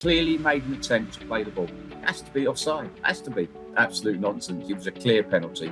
clearly made an attempt to play the ball. It has to be offside. It has to be. Absolute nonsense. It was a clear penalty.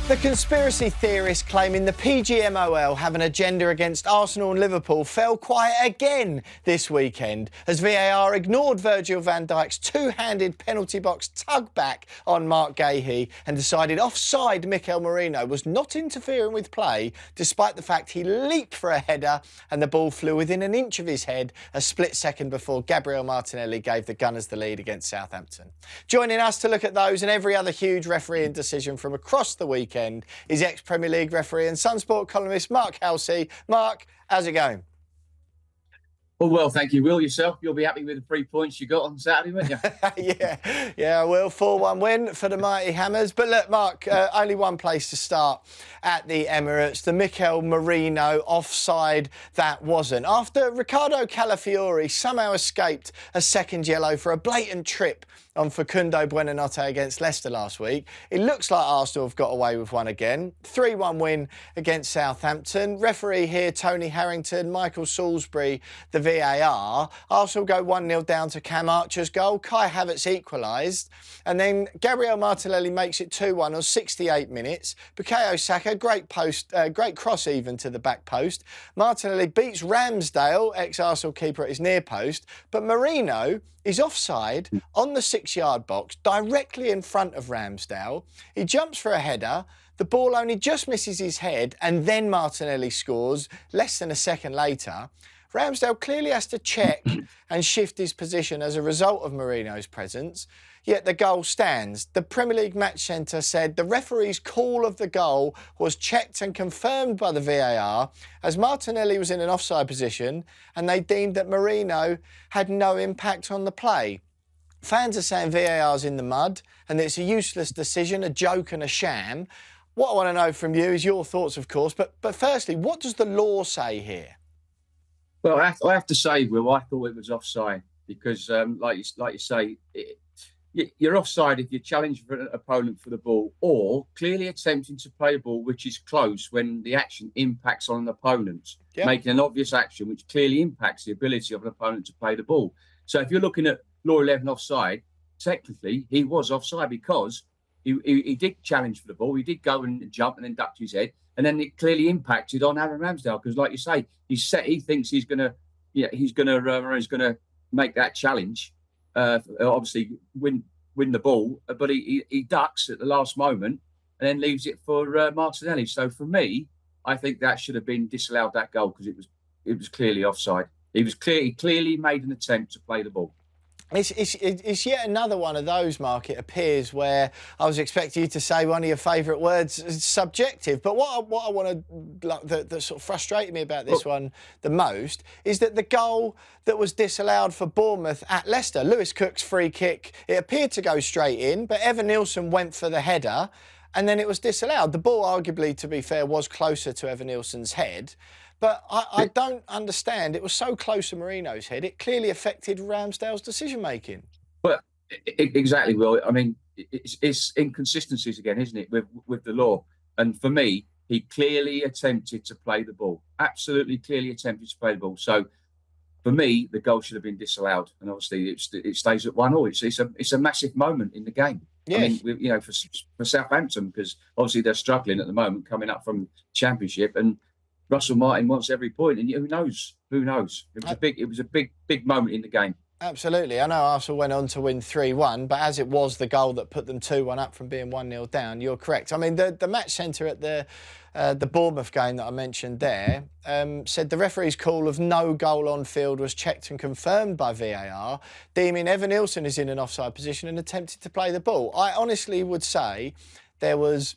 The conspiracy theorists claiming the PGMOL have an agenda against Arsenal and Liverpool fell quiet again this weekend as VAR ignored Virgil van Dijk's two-handed penalty box tug back on Marc Guehi and decided offside Mikel Merino was not interfering with play despite the fact he leaped for a header and the ball flew within an inch of his head a split second before Gabriel Martinelli gave the Gunners the lead against Southampton. Joining us to look at those and every other huge refereeing decision from across the weekend is ex-Premier League referee and SunSport columnist Mark Halsey. Mark, how's it going? Well, thank you, Will. Yourself, you'll be happy with the 3 points you got on Saturday, won't you? yeah, I will. 4-1 win for the mighty Hammers. But look, Mark, only one place to start at the Emirates. The Mikel Merino offside that wasn't. After Ricardo Calafiori somehow escaped a second yellow for a blatant trip on Facundo Buonanotte against Leicester last week, it looks like Arsenal have got away with one again. 3-1 win against Southampton. Referee here, Tony Harrington, Michael Salisbury, the VAR. Arsenal go 1-0 down to Cam Archer's goal. Kai Havertz equalised. And then Gabriel Martinelli makes it 2-1 on 68 minutes. Bukayo Saka, great cross even to the back post. Martinelli beats Ramsdale, ex-Arsenal keeper, at his near post. But Merino is offside on the 6-yard box, directly in front of Ramsdale. He jumps for a header. The ball only just misses his head, and then Martinelli scores less than a second later. Ramsdale clearly has to check and shift his position as a result of Merino's presence, yet the goal stands. The Premier League Match Centre said the referee's call of the goal was checked and confirmed by the VAR as Martinelli was in an offside position and they deemed that Merino had no impact on the play. Fans are saying VAR's in the mud and it's a useless decision, a joke and a sham. What I want to know from you is your thoughts, of course, but firstly, what does the law say here? Well, I have to say, Will, I thought it was offside because, like you say, you're offside if you challenge an opponent for the ball or clearly attempting to play a ball which is close when the action impacts on an opponent, making an obvious action which clearly impacts the ability of an opponent to play the ball. So if you're looking at Law 11 offside, technically he was offside because he did challenge for the ball, he did go and jump and then duck to his head, and then it clearly impacted on Aaron Ramsdale because, like you say, he thinks he's going to make that challenge. Obviously, win the ball, but he ducks at the last moment and then leaves it for Martinelli. So for me, I think that should have been disallowed, that goal, because it was clearly offside. He clearly made an attempt to play the ball. It's yet another one of those, Mark, it appears, where I was expecting you to say one of your favourite words, subjective. But what I want to, that sort of frustrated me about this one the most, is that the goal that was disallowed for Bournemouth at Leicester, Lewis Cook's free kick, it appeared to go straight in, but Evan Nilsson went for the header, and then it was disallowed. The ball, arguably, to be fair, was closer to Evan Nilsson's head. But I don't understand. It was so close to Merino's head, it clearly affected Ramsdale's decision-making. Well, exactly, Will. I mean, it's inconsistencies again, isn't it, with the law? And for me, he clearly attempted to play the ball. Absolutely clearly attempted to play the ball. So, for me, the goal should have been disallowed. And obviously, it stays at 1-1. It's a massive moment in the game. Yes. I mean, for Southampton, because obviously they're struggling at the moment, coming up from Championship, and Russell Martin wants every point, and who knows? Who knows? It was a big moment in the game. Absolutely. I know Arsenal went on to win 3-1, but as it was the goal that put them 2-1 up from being 1-0 down, you're correct. I mean, the match centre at the Bournemouth game that I mentioned there said the referee's call of no goal on field was checked and confirmed by VAR, deeming Evan Nilsson is in an offside position and attempted to play the ball. I honestly would say there was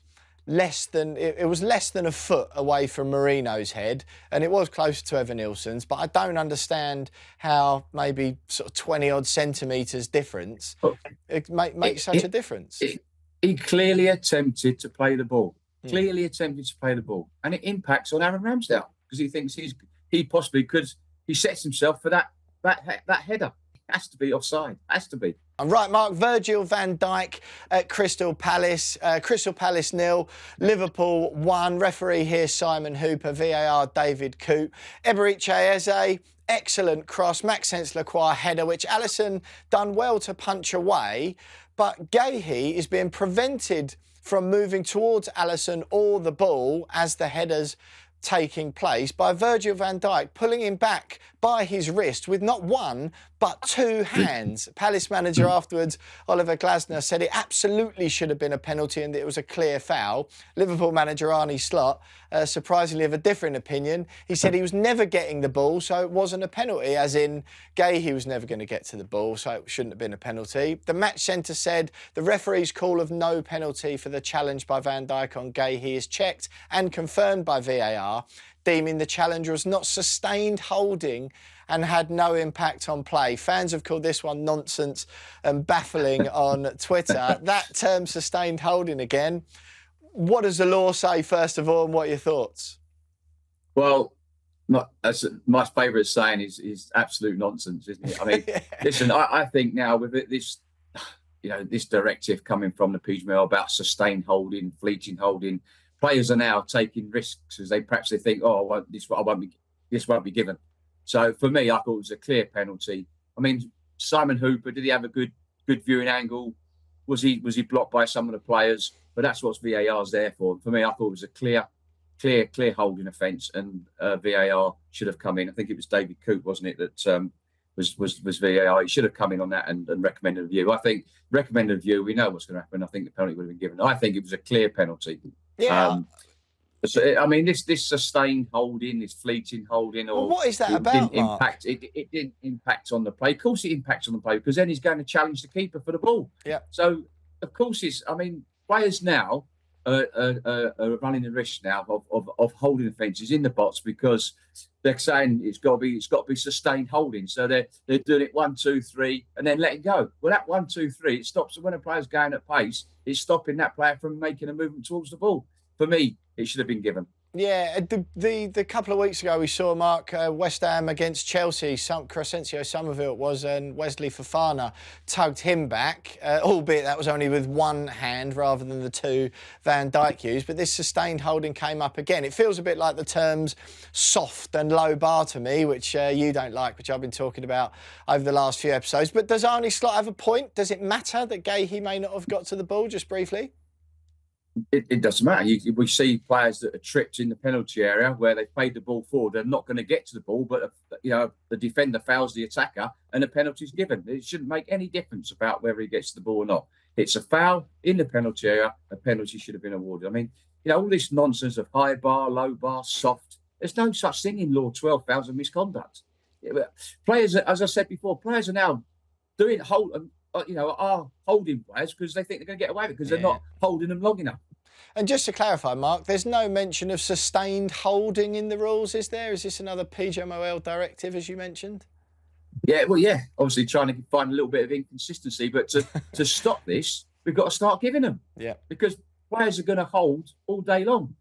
it was less than a foot away from Merino's head, and it was closer to Evan Nilsson's, but I don't understand how maybe sort of 20-odd centimetres difference it makes such a difference. He clearly attempted to play the ball. Clearly attempted to play the ball. And it impacts on Aaron Ramsdale because he thinks he possibly could. He sets himself for that header. It has to be offside. Has to be. Right, Mark, Virgil van Dijk at Crystal Palace. Crystal Palace 0, Liverpool 1. Referee here, Simon Hooper. VAR, David Coote. Eberiche Eze, excellent cross. Maxence Lacroix header, which Alisson done well to punch away. But Guehi is being prevented from moving towards Alisson or the ball as the header's taking place by Virgil van Dijk, pulling him back by his wrist with not one but two hands. Palace manager afterwards, Oliver Glasner, said it absolutely should have been a penalty and it was a clear foul. Liverpool manager Arne Slot, surprisingly of a different opinion. He said he was never getting the ball, so it wasn't a penalty, as in Guehi was never going to get to the ball, so it shouldn't have been a penalty. The match centre said the referee's call of no penalty for the challenge by Van Dijk on Guehi is checked and confirmed by VAR, deeming the challenge was not sustained holding and had no impact on play. Fans have called this one nonsense and baffling on Twitter. That term, sustained holding again. What does the law say, first of all, and what are your thoughts? Well, my favourite saying is absolute nonsense, isn't it? I mean, listen, I think now with this, this directive coming from the PGMOL about sustained holding, fleeting holding, players are now taking risks as they think, this won't be given. So for me, I thought it was a clear penalty. I mean, Simon Hooper, did he have a good viewing angle? Was he blocked by some of the players? But that's what VAR's there for. For me, I thought it was a clear holding offence, and VAR should have come in. I think it was David Coote, wasn't it, that was VAR. He should have come in on that and recommended a view. I think recommended a view. We know what's going to happen. I think the penalty would have been given. I think it was a clear penalty. Yeah. So, I mean, this sustained holding, this fleeting holding, or what is that about, Mark? It didn't impact on the play. Of course, it impacts on the play because then he's going to challenge the keeper for the ball. Yeah. So, of course, players now are running the risk now of holding offences in the box because they're saying it's got to be sustained holding. So they're doing it 1, 2, 3, and then letting go. Well, that 1, 2, 3, it stops when a player's going at pace. It's stopping that player from making a movement towards the ball. For me, it should have been given. Yeah, the couple of weeks ago we saw, Mark, West Ham against Chelsea, Crescencio Somerville it was, and Wesley Fofana tugged him back, albeit that was only with one hand rather than the two Van Dijk used. But this sustained holding came up again. It feels a bit like the terms soft and low bar to me, which you don't like, which I've been talking about over the last few episodes. But does Arne Slot have a point? Does it matter that Guehi may not have got to the ball, just briefly? It doesn't matter. We see players that are tripped in the penalty area where they've played the ball forward. They're not going to get to the ball, but the defender fouls the attacker and the penalty's given. It shouldn't make any difference about whether he gets to the ball or not. It's a foul in the penalty area. A penalty should have been awarded. I mean, all this nonsense of high bar, low bar, soft. There's no such thing in Law 12, fouls and misconduct. Players, as I said before, players are now doing are holding players because they think they're going to get away with it because they're not holding them long enough. And just to clarify, Mark, there's no mention of sustained holding in the rules, is there? Is this another PGMOL directive, as you mentioned? Yeah, well, yeah. Obviously trying to find a little bit of inconsistency, but to stop this, we've got to start giving them. Yeah. Because players are going to hold all day long.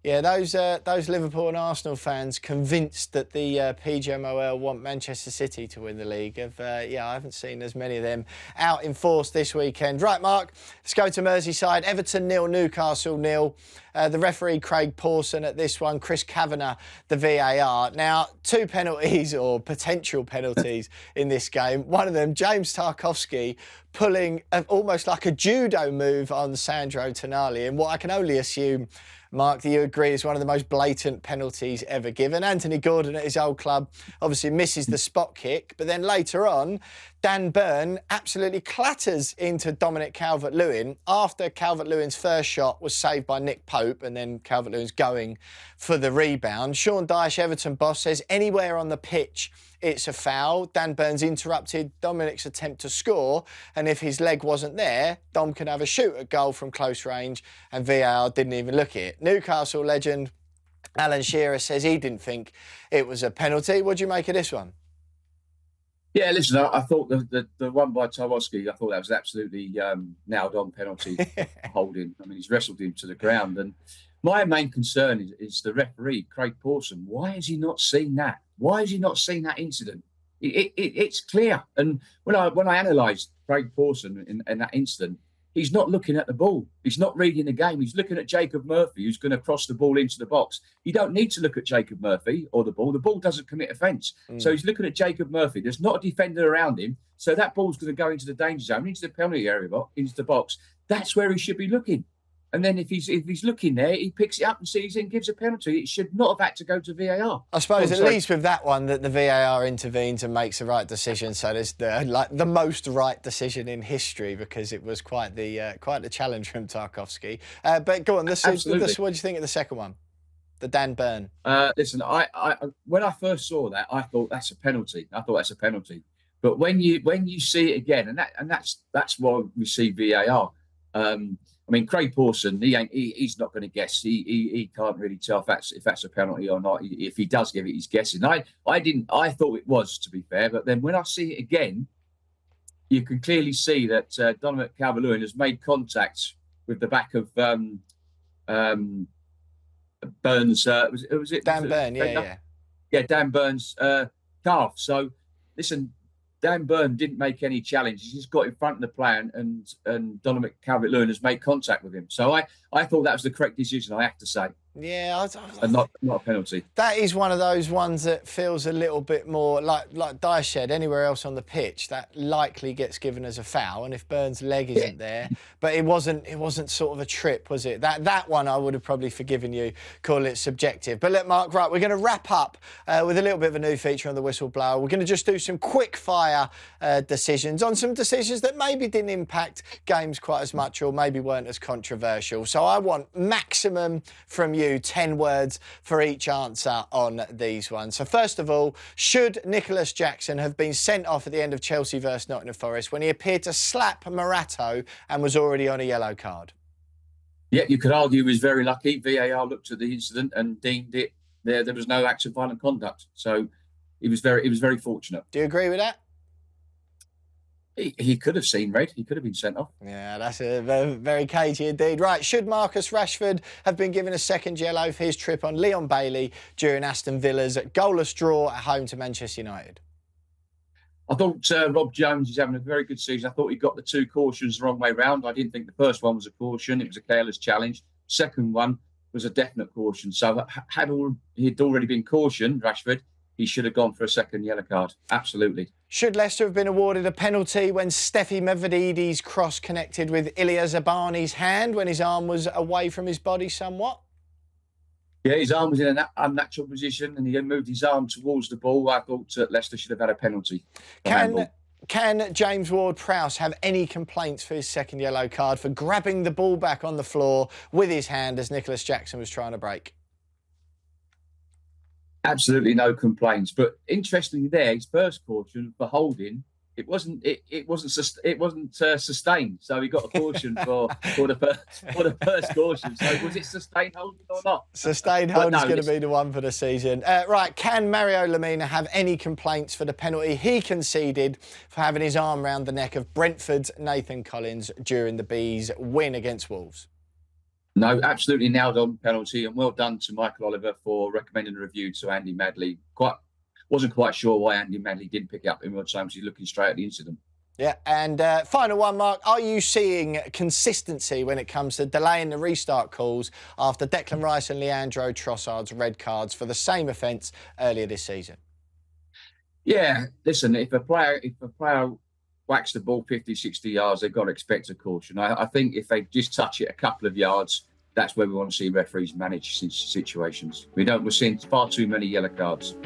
Yeah, those Liverpool and Arsenal fans convinced that the PGMOL want Manchester City to win the league. I haven't seen as many of them out in force this weekend. Right, Mark, let's go to Merseyside. Everton 0, Newcastle 0. The referee, Craig Pawson, at this one. Chris Kavanagh, the VAR. Now, 2 penalties or potential penalties in this game. One of them, James Tarkowski, pulling almost like a judo move on Sandro Tonali, and what I can only assume, Mark, do you agree is one of the most blatant penalties ever given? Anthony Gordon at his old club obviously misses the spot kick, but then later on, Dan Burn absolutely clatters into Dominic Calvert-Lewin after Calvert-Lewin's first shot was saved by Nick Pope, and then Calvert-Lewin's going for the rebound. Sean Dyche, Everton boss, says anywhere on the pitch it's a foul. Dan Burn's interrupted Dominic's attempt to score, and if his leg wasn't there, Dom can have a shoot at goal from close range, and VAR didn't even look at it. Newcastle legend Alan Shearer says he didn't think it was a penalty. What do you make of this one? Yeah, listen, I thought the one by Tarkowski, I thought that was absolutely nailed-on penalty holding. I mean, he's wrestled him to the ground. And my main concern is the referee, Craig Pawson. Why has he not seen that? Why has he not seen that incident? It's clear. And when I analysed Craig Pawson in that incident, he's not looking at the ball. He's not reading the game. He's looking at Jacob Murphy, who's going to cross the ball into the box. You don't need to look at Jacob Murphy or the ball. The ball doesn't commit offence. So he's looking at Jacob Murphy. There's not a defender around him. So that ball's going to go into the danger zone, into the penalty area, into the box. That's where he should be looking. And then if he's looking there, he picks it up and sees it and gives a penalty. It should not have had to go to VAR. I suppose at least with that one that the VAR intervenes and makes the right decision. So there's the most right decision in history, because it was quite the challenge from Tarkowski. But go on, what do you think of the second one? The Dan Burn. Listen, I when I first saw that, I thought that's a penalty. But when you see it again, and that's why we see VAR. I mean, Craig Pawson, he's not going to guess. He can't really tell if that's a penalty or not. If he does give it, he's guessing. I thought it was, to be fair. But then when I see it again, you can clearly see that Dominic Calvert-Lewin has made contact with the back of Burns. Was it Dan Burn? Yeah, Dan Burns' calf. So listen, Dan Burn didn't make any challenges. He's got in front of the player, and Dominic Calvert-Lewin has made contact with him. So I thought that was the correct decision, I have to say. Yeah, and not a penalty. That is one of those ones that feels a little bit more like Dyche anywhere else on the pitch. That likely gets given as a foul, and if Burns' leg isn't there, but it wasn't sort of a trip, was it? That one I would have probably forgiven you, call it subjective. But look, Mark, right, we're going to wrap up with a little bit of a new feature on the Whistleblower. We're going to just do some quick fire decisions on some decisions that maybe didn't impact games quite as much, or maybe weren't as controversial. So I want maximum from you. 10 words for each answer on these ones. So first of all, should Nicholas Jackson have been sent off at the end of Chelsea versus Nottingham Forest when he appeared to slap Morato and was already on a yellow card? Yeah, you could argue he was very lucky. VAR looked at the incident and deemed it there was no acts of violent conduct. So he was very fortunate. Do you agree with that? He could have seen red. He could have been sent off. Yeah, that's very cagey indeed. Right, should Marcus Rashford have been given a second yellow for his trip on Leon Bailey during Aston Villa's goalless draw at home to Manchester United? I thought Rob Jones is having a very good season. I thought he got the two cautions the wrong way round. I didn't think the first one was a caution. It was a careless challenge. Second one was a definite caution. So he'd already been cautioned, Rashford, he should have gone for a second yellow card. Absolutely. Should Leicester have been awarded a penalty when Steffi Mavridi's cross connected with Ilya Zabani's hand when his arm was away from his body somewhat? Yeah, his arm was in an unnatural position and he moved his arm towards the ball. I thought Leicester should have had a penalty. Can James Ward-Prowse have any complaints for his second yellow card for grabbing the ball back on the floor with his hand as Nicholas Jackson was trying to break? Absolutely no complaints. But interestingly, his first caution for holding, it wasn't sustained. So he got a caution for the first caution. So was it sustained holding or not? Sustained holding is going to be the one for the season. Right, can Mario Lemina have any complaints for the penalty he conceded for having his arm round the neck of Brentford's Nathan Collins during the Bees' win against Wolves? No, absolutely nailed on penalty, and well done to Michael Oliver for recommending a review to Andy Madley. Wasn't quite sure why Andy Madley didn't pick it up in real time. He's looking straight at the incident. Yeah, and final one, Mark. Are you seeing consistency when it comes to delaying the restart calls after Declan Rice and Leandro Trossard's red cards for the same offence earlier this season? Yeah, listen, if a player whacks the ball 50, 60 yards, they've got to expect a caution. I think if they just touch it a couple of yards, that's where we want to see referees manage situations. We're seeing far too many yellow cards.